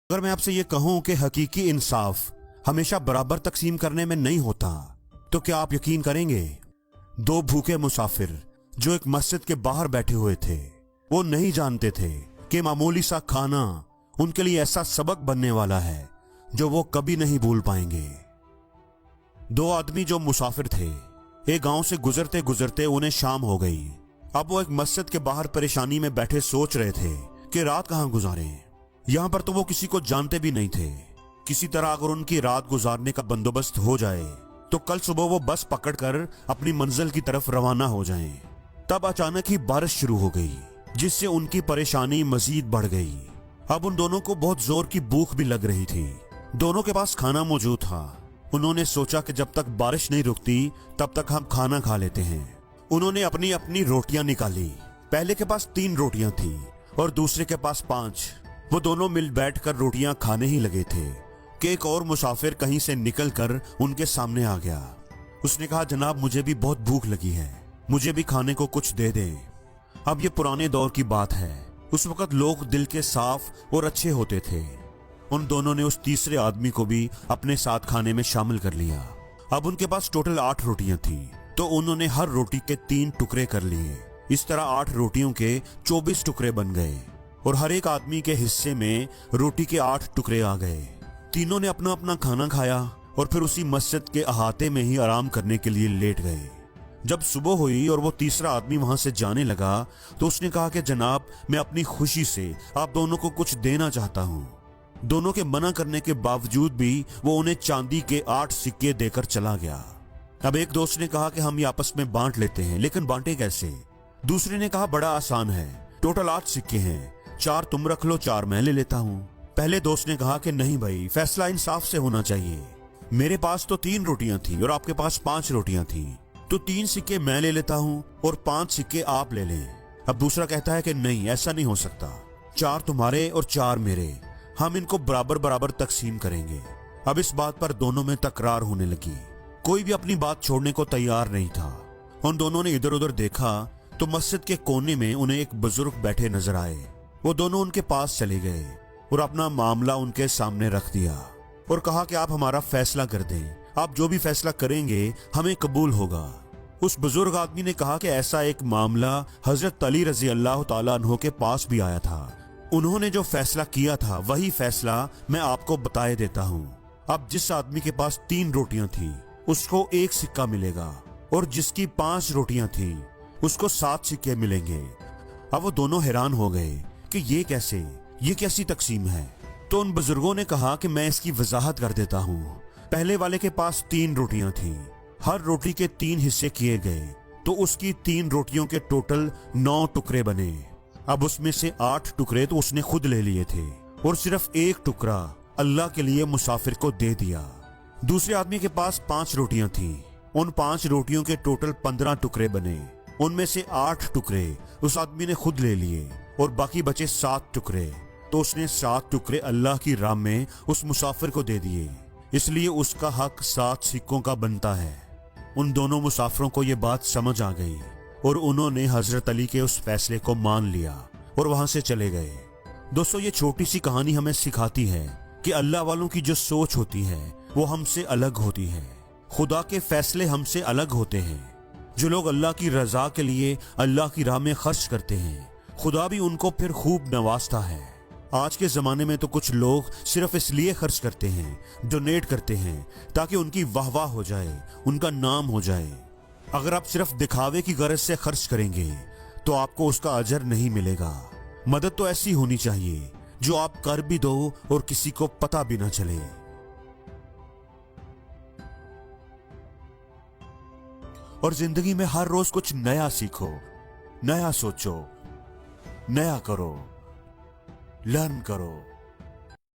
اگر میں آپ سے یہ کہوں کہ حقیقی انصاف ہمیشہ برابر تقسیم کرنے میں نہیں ہوتا تو کیا آپ یقین کریں گے؟ دو بھوکے مسافر جو ایک مسجد کے باہر بیٹھے ہوئے تھے، وہ نہیں جانتے تھے کہ معمولی سا کھانا ان کے لیے ایسا سبق بننے والا ہے جو وہ کبھی نہیں بھول پائیں گے۔ دو آدمی جو مسافر تھے، ایک گاؤں سے گزرتے گزرتے انہیں شام ہو گئی۔ اب وہ ایک مسجد کے باہر پریشانی میں بیٹھے سوچ رہے تھے کہ رات کہاں گزاریں۔ یہاں پر تو وہ کسی کو جانتے بھی نہیں تھے۔ کسی طرح اگر ان کی رات گزارنے کا بندوبست ہو جائے تو کل صبح وہ بس پکڑ کر اپنی منزل کی طرف روانہ ہو جائیں۔ تب اچانک ہی بارش شروع ہو گئی، جس سے ان کی پریشانی مزید بڑھ گئی۔ اب ان دونوں کو بہت زور کی بھوک بھی لگ رہی تھی۔ دونوں کے پاس کھانا موجود تھا۔ انہوں نے سوچا کہ جب تک بارش نہیں رکتی تب تک ہم کھانا کھا لیتے ہیں۔ انہوں نے اپنی روٹیاں نکالی۔ پہلے کے پاس 3 روٹیاں تھیں اور دوسرے کے پاس 5۔ وہ دونوں مل بیٹھ کر روٹیاں کھانے ہی لگے تھے کہ ایک اور مسافر کہیں سے نکل کر ان کے سامنے آ گیا۔ اس نے کہا، جناب مجھے بھی بہت بھوک لگی ہے، مجھے بھی کھانے کو کچھ دے دیں۔ اب یہ پرانے دور کی بات ہے۔ اس وقت لوگ دل کے صاف اور اچھے ہوتے تھے۔ ان دونوں نے اس تیسرے آدمی کو بھی اپنے ساتھ کھانے میں شامل کر لیا۔ اب ان کے پاس ٹوٹل 8 روٹیاں تھیں تو انہوں نے ہر روٹی کے 3 ٹکڑے کر لیے۔ اس طرح 8 روٹیوں کے 24 ٹکڑے بن گئے اور ہر ایک آدمی کے حصے میں روٹی کے 8 ٹکڑے آ گئے۔ تینوں نے اپنا اپنا کھانا کھایا اور پھر اسی مسجد کے احاطے میں ہی آرام کرنے کے لیے لیٹ گئے۔ جب صبح ہوئی اور وہ تیسرا آدمی وہاں سے جانے لگا تو اس نے کہا کہ جناب میں اپنی خوشی سے آپ دونوں کو کچھ دینا چاہتا ہوں۔ دونوں کے منع کرنے کے باوجود بھی وہ انہیں چاندی کے 8 سکے دے کر چلا گیا۔ اب ایک دوست نے کہا کہ ہم یہ آپس میں بانٹ لیتے ہیں، لیکن بانٹے کیسے؟ دوسرے نے کہا بڑا آسان ہے، ٹوٹل 8 سکے ہیں، 4 تم رکھ لو، 4 میں لے لیتا ہوں۔ پہلے دوست نے کہا کہ نہیں بھائی، فیصلہ انصاف سے ہونا چاہیے۔ میرے پاس تو 3 روٹیاں تھیں اور آپ کے پاس 5 روٹیاں تھیں، تو 3 سکے میں لے لیتا ہوں اور 5 سکے آپ لے لیں۔ اب دوسرا کہتا ہے کہ نہیں، ایسا نہیں ہو سکتا، 4 تمہارے اور 4 میرے، ہم ان کو برابر برابر تقسیم کریں گے۔ اب اس بات پر دونوں میں تکرار ہونے لگی۔ کوئی بھی اپنی بات چھوڑنے کو تیار نہیں تھا۔ ان دونوں نے ادھر ادھر دیکھا تو مسجد کے کونے میں انہیں ایک بزرگ بیٹھے نظر آئے۔ وہ دونوں ان کے پاس چلے گئے اور اپنا معاملہ ان کے سامنے رکھ دیا اور کہا کہ آپ ہمارا فیصلہ کر دیں، آپ جو بھی فیصلہ کریں گے ہمیں قبول ہوگا۔ اس بزرگ آدمی نے کہا کہ ایسا ایک معاملہ حضرت علی رضی اللہ تعالیٰ عنہ کے پاس بھی آیا تھا۔ انہوں نے جو فیصلہ کیا تھا وہی فیصلہ میں آپ کو بتائے دیتا ہوں۔ اب جس آدمی کے پاس 3 روٹیاں تھیں اس کو 1 سکہ ملے گا اور جس کی 5 روٹیاں تھیں اس کو 7 سکے ملیں گے۔ اب وہ دونوں حیران ہو گئے کہ یہ کیسے، یہ کیسی تقسیم ہے؟ تو ان بزرگوں نے کہا کہ میں اس کی وضاحت کر دیتا ہوں۔ پہلے والے کے پاس 3 روٹیاں تھیں، ہر روٹی کے 3 حصے کیے گئے تو اس کی 3 روٹیوں کے ٹوٹل 9 ٹکڑے بنے۔ اب اس میں سے 8 ٹکڑے تو اس نے خود لے لیے تھے اور صرف 1 ٹکڑا اللہ کے لیے مسافر کو دے دیا۔ دوسرے آدمی کے پاس 5 روٹیاں تھیں، ان 5 روٹیوں کے ٹوٹل 15 ٹکڑے بنے۔ ان میں سے 8 ٹکڑے اس آدمی نے خود لے لیے اور باقی بچے 7 ٹکڑے، تو اس نے 7 ٹکڑے اللہ کی راہ میں اس مسافر کو دے دیے، اس لیے اس کا حق 7 سکوں کا بنتا ہے۔ ان دونوں مسافروں کو یہ بات سمجھ آ گئی اور انہوں نے حضرت علی کے اس فیصلے کو مان لیا اور وہاں سے چلے گئے۔ دوستو، یہ چھوٹی سی کہانی ہمیں سکھاتی ہے کہ اللہ والوں کی جو سوچ ہوتی ہے وہ ہم سے الگ ہوتی ہے۔ خدا کے فیصلے ہم سے الگ ہوتے ہیں۔ جو لوگ اللہ کی رضا کے لیے اللہ کی راہ میں خرچ کرتے ہیں، خدا بھی ان کو پھر خوب نوازتا ہے۔ آج کے زمانے میں تو کچھ لوگ صرف اس لیے خرچ کرتے ہیں، ڈونیٹ کرتے ہیں تاکہ ان کی واہ واہ ہو جائے، ان کا نام ہو جائے۔ اگر آپ صرف دکھاوے کی غرض سے خرچ کریں گے تو آپ کو اس کا اجر نہیں ملے گا۔ مدد تو ایسی ہونی چاہیے جو آپ کر بھی دو اور کسی کو پتہ بھی نہ چلے۔ اور زندگی میں ہر روز کچھ نیا سیکھو، نیا سوچو، نیا کرو، لرن کرو۔